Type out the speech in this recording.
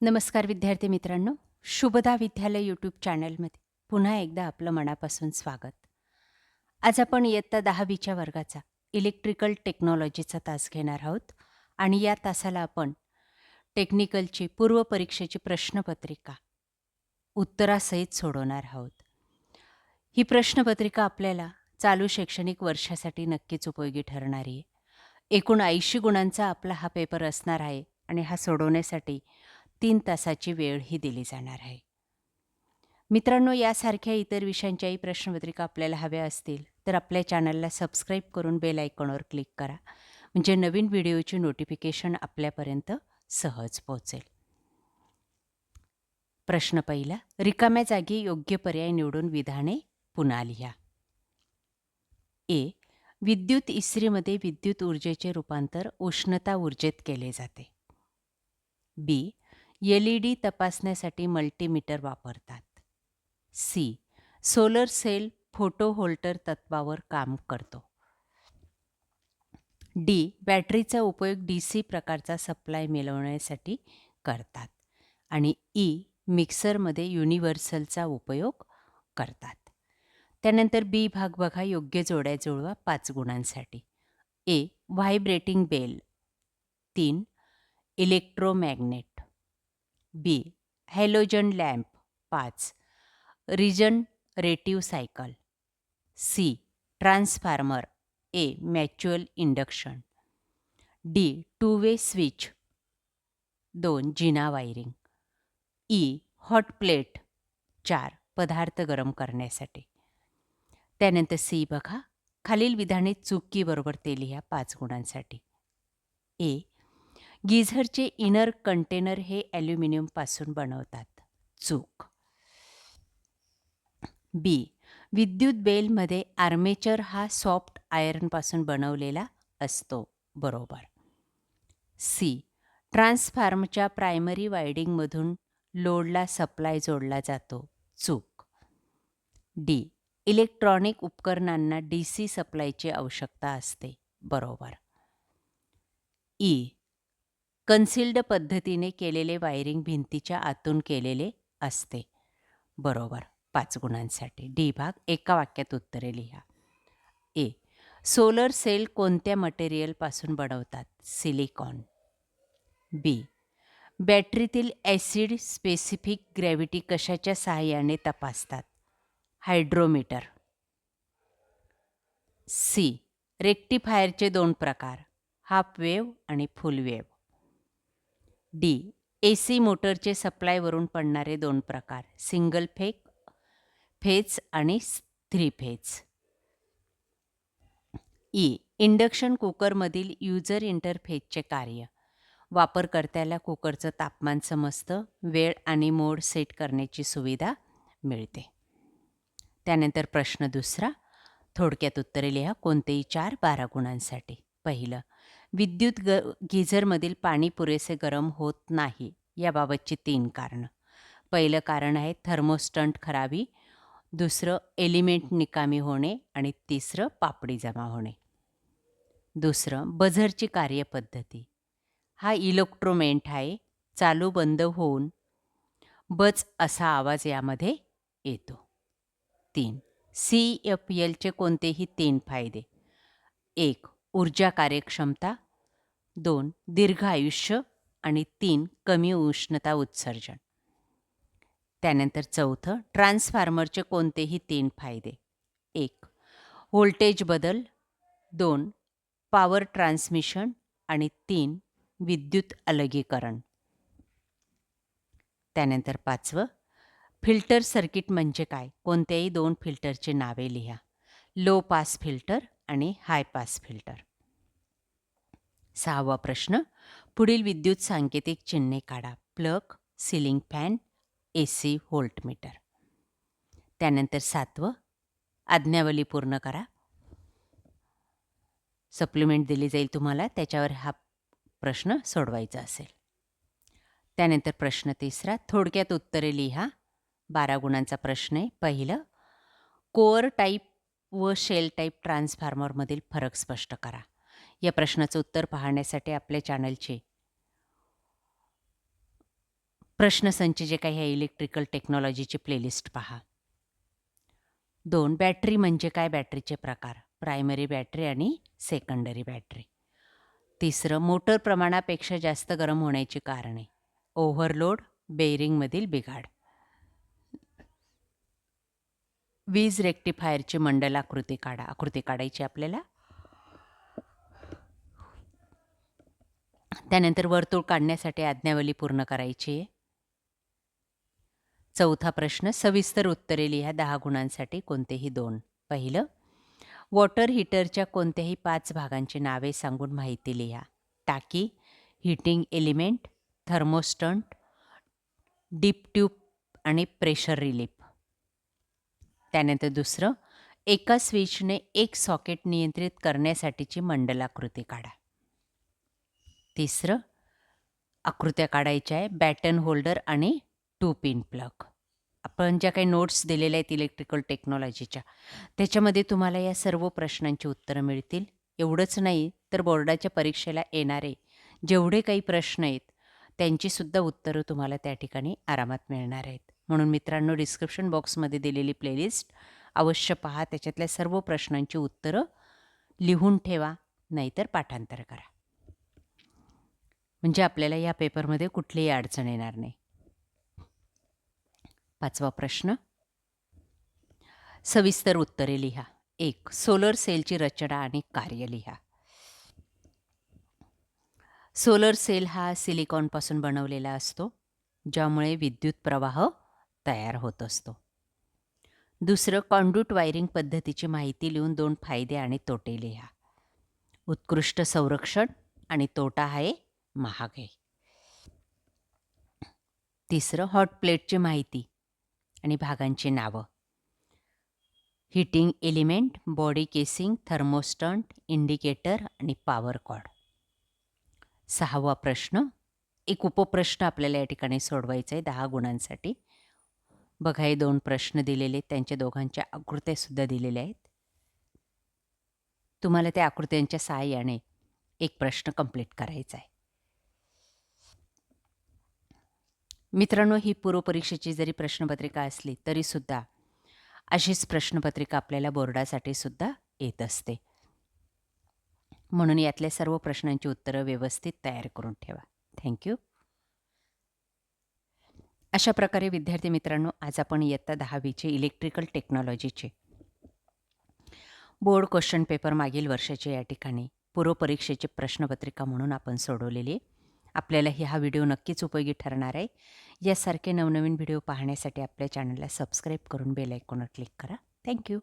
नमस्कार विद्यार्थी मित्रांनो, शुभदा विद्यालय यूट्यूब चॅनलमध्ये पुन्हा एकदा आपलं मनापासून स्वागत. आज आपण इयत्ता 10वीच्या वर्गाचा इलेक्ट्रिकल टेक्नॉलॉजीचा तास घेणार आहोत आणि या तासाला आपण टेक्निकलची पूर्वपरीक्षेची प्रश्नपत्रिका उत्तरासहित सोडवणार आहोत. ही प्रश्नपत्रिका आपल्याला चालू शैक्षणिक वर्षासाठी नक्कीच उपयोगी ठरणारी आहे. एकूण 80 गुणांचा आपला हा पेपर असणार आहे आणि हा सोडवण्यासाठी 3 तासाची वेळही दिली जाणार आहे. मित्रांनो, यासारख्या इतर विषयांच्याही प्रश्नपत्रिका आपल्याला हव्या असतील तर आपल्या चॅनलला सबस्क्राईब करून बेल आयकॉनवर क्लिक करा, म्हणजे नवीन व्हिडिओची नोटिफिकेशन आपल्यापर्यंत सहज पोहोचेल. प्रश्न पहिला, रिकाम्या जागी योग्य पर्याय निवडून विधाने पुन्हा लिहा. ए. विद्युत इस्त्रीमध्ये विद्युत ऊर्जेचे रूपांतर उष्णता ऊर्जेत केले जाते. बी. LED तपासण्यासाठी मल्टीमीटर वापरतात. सी. सोलर सेल फोटो होल्टर तत्वावर काम करतो. डी. बॅटरीचा उपयोग DC प्रकारचा सप्लाय मिळवण्यासाठी करतात. आणि ई. मिक्सरमध्ये युनिव्हर्सलचा उपयोग करतात. त्यानंतर बी भाग बघा, योग्य जोड्या जुळवा 5 गुणांसाठी. A. Vibrating bell 3. Electromagnet. B. Halogen lamp 5. Regenerative cycle. C. Transformer. A. Mutual induction. D. Two way switch 2. जिना वायरिंग. ई. Hot plate 4. पदार्थ गरम करण्यासाठी. त्यानंतर सी बघा, खालील विधाने चुकी बरोबर ते लिहा 5 गुणांसाठी. ए. गिझरचे इनर कंटेनर हे ॲल्युमिनियमपासून बनवतात. चूक. बी. विद्युत बेलमध्ये आर्मेचर हा सॉफ्ट आयर्नपासून बनवलेला असतो. बरोबर. सी. ट्रान्सफॉर्मरच्या प्रायमरी वायडिंगमधून लोडला सप्लाय जोडला जातो. चूक. डी. इलेक्ट्रॉनिक उपकरणांना DC सप्लायची आवश्यकता असते. बरोबर. ई. कन्सिल्ड पद्धतीने केलेले वायरिंग भिंतीच्या आतून केलेले असते. बरोबर. 5 गुणांसाठी. डी भाग एका वाक्यात उत्तरे लिहा. ए. सोलर सेल कोणत्या मटेरियलपासून बनवतात? सिलिकॉन. बी. बॅटरीतील ॲसिड स्पेसिफिक ग्रॅव्हिटी कशाच्या सहाय्याने तपासतात? हायड्रोमीटर. सी. रेक्टिफायरचे 2 प्रकार, हाफ वेव्ह आणि फुल वेव्ह. डी. AC मोटरचे सप्लायवरून पडणारे 2 प्रकार, सिंगल फेज आणि 3 फेज. ई. इंडक्शन कुकरमधील युजर इंटरफेसचे कार्य, वापरकर्त्याला कुकरचं तापमान समजतं, वेळ आणि मोड सेट करण्याची सुविधा मिळते. त्यानंतर प्रश्न दुसरा, थोडक्यात उत्तरे लिहा. कोणतेही 4 12 गुणांसाठी. पहिलं, विद्युत गिझरमधील पाणी पुरेसे गरम होत नाही याबाबतची 3 कारणं. पहिलं कारण आहे थर्मोस्टंट खराबी, दुसरं एलिमेंट निकामी होणे आणि तिसरं पापडी जमा होणे. दुसरं, बझरची कार्यपद्धती. हा इलेक्ट्रोमेंट आहे, चालू बंद होऊन बच असा आवाज यामध्ये येतो. 3. CFLचे कोणतेही 3 फायदे. 1. ऊर्जा कार्यक्षमता. 2. दीर्घ आयुष्य आणि 3. कमी उष्णता उत्सर्जन. त्यानंतर चौथं, ट्रान्सफॉर्मरचे कोणतेही 3 फायदे. 1. व्होल्टेज बदल. 2. पॉवर ट्रान्समिशन आणि 3. विद्युत अलगीकरण. त्यानंतर 5वं, फिल्टर सर्किट म्हणजे काय? कोणत्याही 2 फिल्टरची नावे लिहा. लो पास फिल्टर आणि हाय पास फिल्टर. 6वा प्रश्न, पुढील विद्युत सांकेतिक चिन्हे काढा. Plug, ceiling fan, AC voltmeter. त्यानंतर 7वं, आज्ञावली पूर्ण करा. सप्लिमेंट दिली जाईल तुम्हाला, त्याच्यावर हा प्रश्न सोडवायचा असेल. त्यानंतर प्रश्न तिसरा, थोडक्यात उत्तरे लिहा. 12 गुणांचा प्रश्न आहे. पहिलं, कोअर टाईप व शेल टाईप ट्रान्सफॉर्मरमधील फरक स्पष्ट करा. या प्रश्नाचं उत्तर पाहण्यासाठी आपल्या चॅनलचे प्रश्नसंच जे काही आहे इलेक्ट्रिकल टेक्नॉलॉजीची प्लेलिस्ट पहा. 2. बॅटरी म्हणजे काय? बॅटरीचे प्रकार. प्रायमरी बॅटरी आणि सेकंडरी बॅटरी. 3. मोटर प्रमाणापेक्षा जास्त गरम होण्याची कारणे. ओव्हरलोड, बेअरिंगमधील बिघाड. वीज रेक्टिफायरची मंडल आकृती काढा. आकृती काढायची आपल्याला. त्यानंतर वर्तुळ काढण्यासाठी आज्ञावली पूर्ण करायची आहे. 4था प्रश्न, सविस्तर उत्तरे लिहा. 10 गुणांसाठी कोणतेही 2. पहिलं, वॉटर हीटरच्या कोणत्याही 5 भागांची नावे सांगून माहिती लिहा. टाकी, हीटिंग एलिमेंट, थर्मोस्टंट, डीप ट्यूब आणि प्रेशर रिलीफ. त्यानंतर दुसरं, एका स्विचने एक सॉकेट नियंत्रित करण्यासाठीची मंडलाकृती काढा. तिसरं, आकृत्या काढायच्या आहे बॅटन होल्डर आणि 2 पिन प्लग. आपण ज्या काही नोट्स दिलेल्या आहेत इलेक्ट्रिकल टेक्नॉलॉजीच्या, त्याच्यामध्ये तुम्हाला या सर्व प्रश्नांची उत्तरं मिळतील. एवढंच नाही तर बोर्डाच्या परीक्षेला येणारे जेवढे काही प्रश्न आहेत त्यांचीसुद्धा उत्तरं तुम्हाला त्या ठिकाणी आरामात मिळणार आहेत. म्हणून मित्रांनो, डिस्क्रिप्शन बॉक्समध्ये दिलेली प्लेलिस्ट अवश्य पहा. त्याच्यातल्या सर्व प्रश्नांची उत्तरं लिहून ठेवा, नाहीतर पाठांतर करा. म्हणजे आपल्याला या पेपरमध्ये कुठलीही अडचण येणार नाही. 5वा प्रश्न, सविस्तर उत्तरे लिहा. 1. सोलर सेलची रचना आणि कार्य लिहा. सोलर सेल हा सिलिकॉनपासून बनवलेला असतो, ज्यामुळे विद्युत प्रवाह तयार होत असतो. दुसरं, कॉन्ड्यूट वायरिंग पद्धतीची माहिती लिहून 2 फायदे आणि तोटे लिहा. उत्कृष्ट संरक्षण आणि तोटा आहे महाग आहे. तिसरं, हॉट प्लेटची माहिती आणि भागांची नावं. Heating element, body casing, thermostat, indicator आणि पॉवर कॉर्ड. 6वा प्रश्न, एक उपप्रश्न आपल्याला या ठिकाणी सोडवायचा आहे 10 गुणांसाठी. बघा, हे 2 प्रश्न दिलेले आहेत, त्यांच्या दोघांच्या आकृत्यासुद्धा दिलेल्या आहेत. तुम्हाला त्या आकृत्यांच्या सहाय्याने एक प्रश्न कंप्लीट करायचा आहे. मित्रांनो, ही पूर्वपरीक्षेची जरी प्रश्नपत्रिका असली तरीसुद्धा अशीच प्रश्नपत्रिका आपल्याला बोर्डासाठी सुद्धा येत असते. म्हणून यातल्या सर्व प्रश्नांची उत्तरं व्यवस्थित तयार करून ठेवा. थँक्यू. अशा प्रकारे विद्यार्थी मित्रांनो, आज आपण इयत्ता 10वीचे इलेक्ट्रिकल टेक्नॉलॉजीचे बोर्ड क्वेश्चन पेपर मागील वर्षाचे या ठिकाणी पूर्वपरीक्षेची प्रश्नपत्रिका म्हणून आपण सोडवलेली आहे. आपल्यालाही हा व्हिडिओ नक्कीच उपयोगी ठरणार आहे. यासारखे नवनवीन व्हिडिओ पाहण्यासाठी आपल्या चॅनलला सबस्क्राईब करून बेल आयकॉनवर क्लिक करा. थँक्यू.